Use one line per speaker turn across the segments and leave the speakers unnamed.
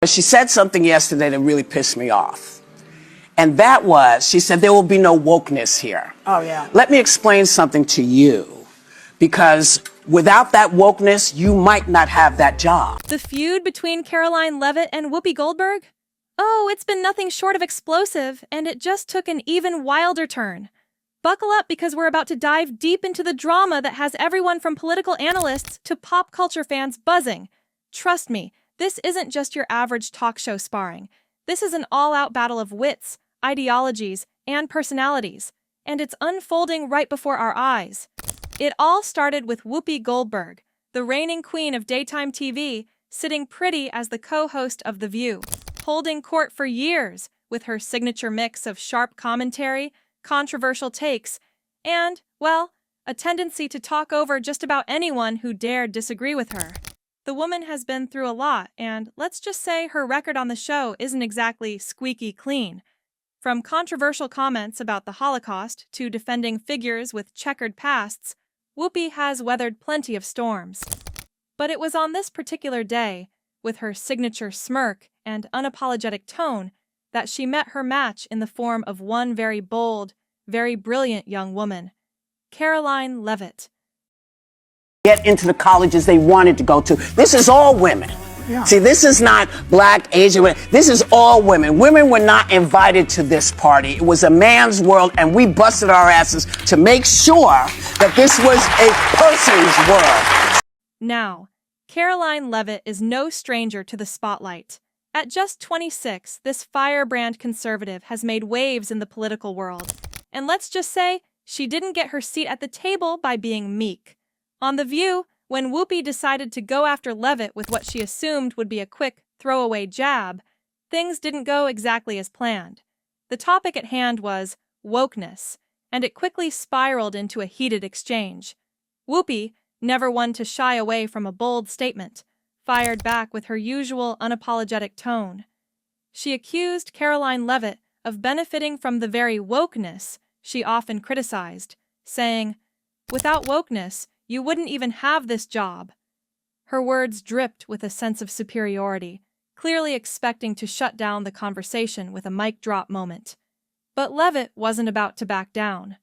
She said something yesterday that really pissed me off. And that was, she said, there will be no wokeness here.
Oh, yeah.
Let me explain something to you. Because without that wokeness, you might not have that job.
The feud between Karoline Leavitt and Whoopi Goldberg? Oh, it's been nothing short of explosive, and it just took an even wilder turn. Buckle up because we're about to dive deep into the drama that has everyone from political analysts to pop culture fans buzzing. Trust me, this isn't just your average talk show sparring. This is an all-out battle of wits, ideologies, and personalities, and it's unfolding right before our eyes. It all started with Whoopi Goldberg, the reigning queen of daytime TV, sitting pretty as the co-host of The View, holding court for years with her signature mix of sharp commentary, controversial takes, and, well, a tendency to talk over just about anyone who dared disagree with her. The woman has been through a lot, and let's just say her record on the show isn't exactly squeaky clean. From controversial comments about the Holocaust to defending figures with checkered pasts, Whoopi has weathered plenty of storms. But it was on this particular day, with her signature smirk and unapologetic tone, that she met her match in the form of one very bold, very brilliant young woman, Karoline Leavitt.
Get into the colleges they wanted to go to. This is all women.
Yeah.
See, this is not black, Asian women. This is all women. Women were not invited to this party. It was a man's world, and we busted our asses to make sure that this was a person's world.
Now, Karoline Leavitt is no stranger to the spotlight. At just 26, this firebrand conservative has made waves in the political world. And let's just say, she didn't get her seat at the table by being meek. On The View, when Whoopi decided to go after Leavitt with what she assumed would be a quick, throwaway jab, things didn't go exactly as planned. The topic at hand was wokeness, and it quickly spiraled into a heated exchange. Whoopi, never one to shy away from a bold statement, fired back with her usual unapologetic tone. She accused Karoline Leavitt of benefiting from the very wokeness she often criticized, saying, "Without wokeness, you wouldn't even have this job." Her words dripped with a sense of superiority, clearly expecting to shut down the conversation with a mic drop moment. But Leavitt wasn't about to back down.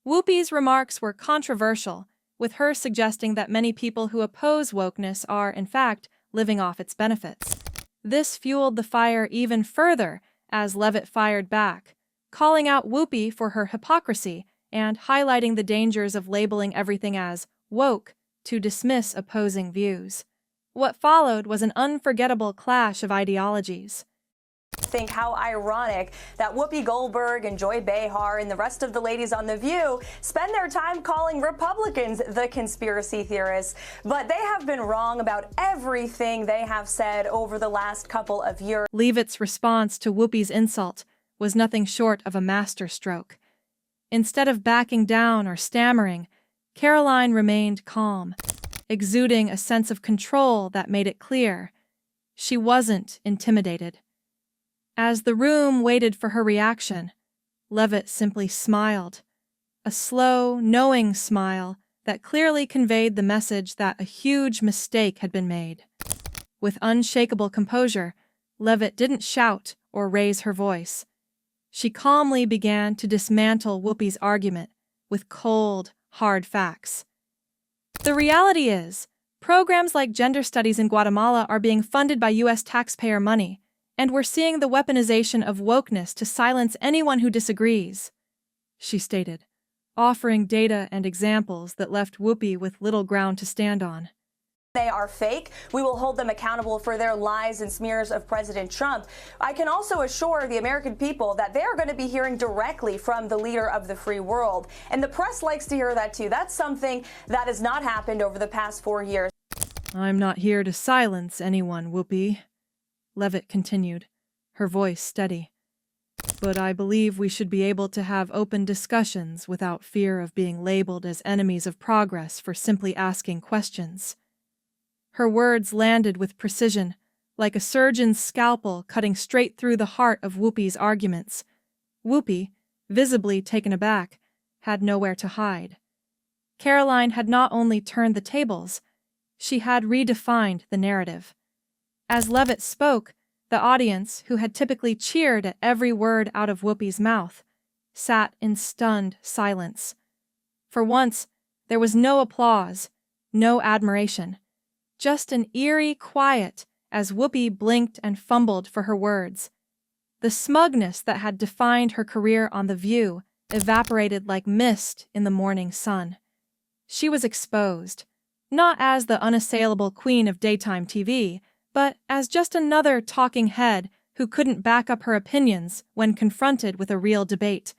Whoopi's remarks were controversial, with her suggesting that many people who oppose wokeness are, in fact, living off its benefits. This fueled the fire even further as Leavitt fired back, calling out Whoopi for her hypocrisy and highlighting the dangers of labeling everything as woke to dismiss opposing views. What followed was an unforgettable clash of ideologies.
Think how ironic that Whoopi Goldberg and Joy Behar and the rest of the ladies on The View spend their time calling Republicans the conspiracy theorists, but they have been wrong about everything they have said over the last couple of years.
Leavitt's response to Whoopi's insult was nothing short of a masterstroke. Instead of backing down or stammering, Karoline remained calm, exuding a sense of control that made it clear she wasn't intimidated. As the room waited for her reaction, Leavitt simply smiled, a slow, knowing smile that clearly conveyed the message that a huge mistake had been made. With unshakable composure, Leavitt didn't shout or raise her voice. She calmly began to dismantle Whoopi's argument with cold, hard facts. The reality is, programs like gender studies in Guatemala are being funded by U.S. taxpayer money, and we're seeing the weaponization of wokeness to silence anyone who disagrees, she stated, offering data and examples that left Whoopi with little ground to stand on.
They are fake. We will hold them accountable for their lies and smears of President Trump. I can also assure the American people that they are going to be hearing directly from the leader of the free world. And the press likes to hear that too. That's something that has not happened over the past 4 years.
I'm not here to silence anyone, Whoopi, Leavitt continued, her voice steady. But I believe we should be able to have open discussions without fear of being labeled as enemies of progress for simply asking questions. Her words landed with precision, like a surgeon's scalpel cutting straight through the heart of Whoopi's arguments. Whoopi, visibly taken aback, had nowhere to hide. Karoline had not only turned the tables, she had redefined the narrative. As Leavitt spoke, The audience, who had typically cheered at every word out of Whoopi's mouth, sat in stunned silence. For once, there was no applause, no admiration, just an eerie quiet as Whoopi blinked and fumbled for her words. The smugness that had defined her career on The View evaporated like mist in the morning sun. She was exposed, not as the unassailable queen of daytime TV, but as just another talking head who couldn't back up her opinions when confronted with a real debate.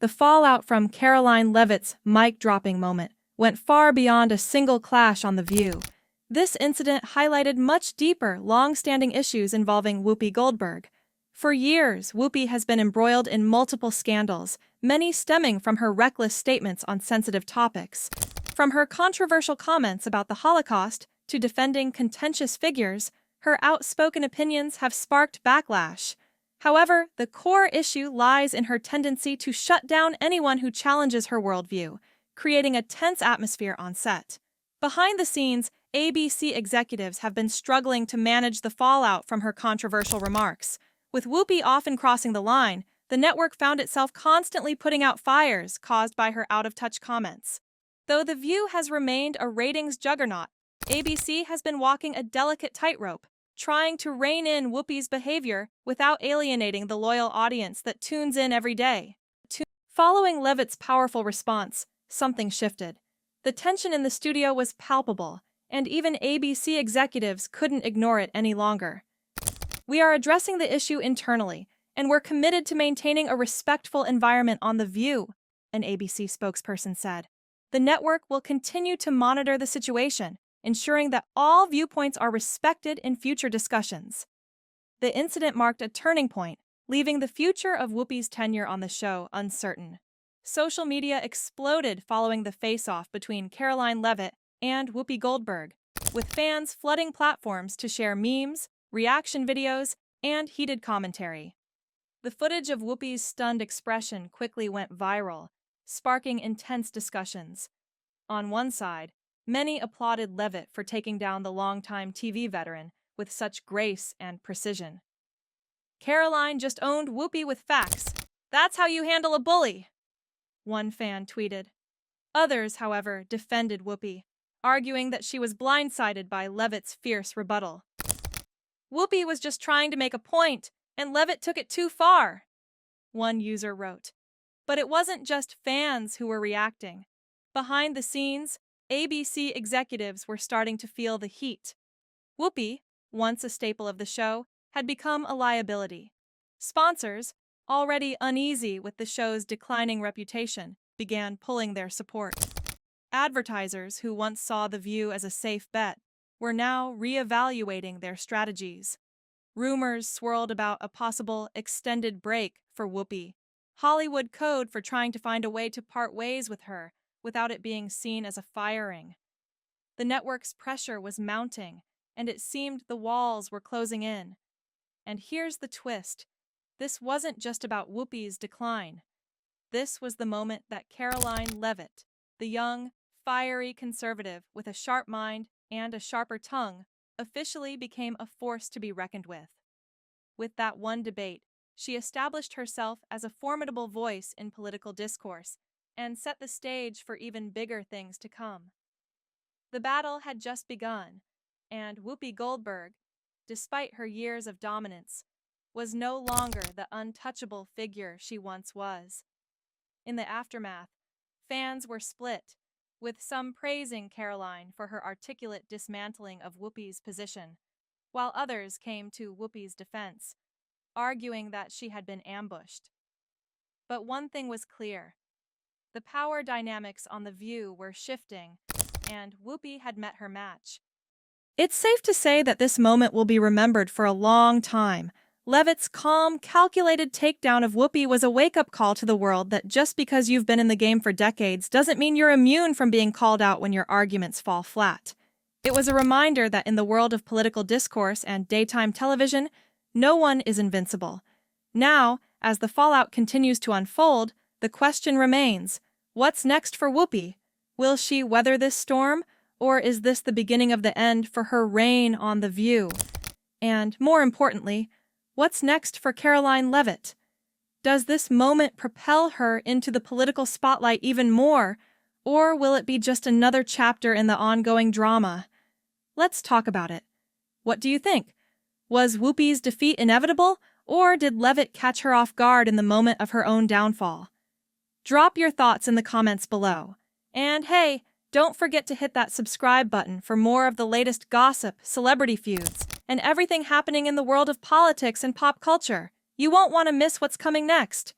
The fallout from Karoline Leavitt's mic-dropping moment went far beyond a single clash on The View. This incident highlighted much deeper, long-standing issues involving Whoopi Goldberg. For years, Whoopi has been embroiled in multiple scandals, many stemming from her reckless statements on sensitive topics. From her controversial comments about the Holocaust to defending contentious figures, her outspoken opinions have sparked backlash. However, the core issue lies in her tendency to shut down anyone who challenges her worldview, creating a tense atmosphere on set. Behind the scenes, ABC executives have been struggling to manage the fallout from her controversial remarks. With Whoopi often crossing the line, the network found itself constantly putting out fires caused by her out-of-touch comments. Though The View has remained a ratings juggernaut, ABC has been walking a delicate tightrope, trying to rein in Whoopi's behavior without alienating the loyal audience that tunes in every day. Following Leavitt's powerful response, something shifted. The tension in the studio was palpable, and even ABC executives couldn't ignore it any longer. "We are addressing the issue internally, and we're committed to maintaining a respectful environment on The View," an ABC spokesperson said. "The network will continue to monitor the situation, ensuring that all viewpoints are respected in future discussions." The incident marked a turning point, leaving the future of Whoopi's tenure on the show uncertain. Social media exploded following the face-off between Karoline Leavitt and Whoopi Goldberg, with fans flooding platforms to share memes, reaction videos, and heated commentary. The footage of Whoopi's stunned expression quickly went viral, sparking intense discussions. On one side, many applauded Leavitt for taking down the longtime TV veteran with such grace and precision. "Karoline just owned Whoopi with facts. That's how you handle a bully," one fan tweeted. Others, however, defended Whoopi, arguing that she was blindsided by Leavitt's fierce rebuttal. "Whoopi was just trying to make a point, and Leavitt took it too far," one user wrote. But it wasn't just fans who were reacting. Behind the scenes, ABC executives were starting to feel the heat. Whoopi, once a staple of the show, had become a liability. Sponsors, already uneasy with the show's declining reputation, began pulling their support. Advertisers who once saw The View as a safe bet were now reevaluating their strategies. Rumors swirled about a possible extended break for Whoopi, Hollywood code for trying to find a way to part ways with her without it being seen as a firing. The network's pressure was mounting, and it seemed the walls were closing in. And here's the twist. This wasn't just about Whoopi's decline. This was the moment that Karoline Leavitt, the young, fiery conservative with a sharp mind and a sharper tongue, officially became a force to be reckoned with. With that one debate, she established herself as a formidable voice in political discourse and set the stage for even bigger things to come. The battle had just begun, and Whoopi Goldberg, despite her years of dominance, was no longer the untouchable figure she once was. In the aftermath, fans were split, with some praising Karoline for her articulate dismantling of Whoopi's position, while others came to Whoopi's defense, arguing that she had been ambushed. But one thing was clear. The power dynamics on The View were shifting, and Whoopi had met her match. It's safe to say that this moment will be remembered for a long time. Leavitt's calm, calculated takedown of Whoopi was a wake-up call to the world that just because you've been in the game for decades doesn't mean you're immune from being called out when your arguments fall flat. It was a reminder that in the world of political discourse and daytime television, no one is invincible. Now, as the fallout continues to unfold, the question remains, what's next for Whoopi? Will she weather this storm, or is this the beginning of the end for her reign on The View? And, more importantly, What's next for Karoline Leavitt? Does this moment propel her into the political spotlight even more, or will it be just another chapter in the ongoing drama? Let's talk about it. What do you think? Was Whoopi's defeat inevitable, or did Leavitt catch her off guard in the moment of her own downfall? Drop your thoughts in the comments below. And hey, don't forget to hit that subscribe button for more of the latest gossip, celebrity feuds, and everything happening in the world of politics and pop culture. You won't want to miss what's coming next.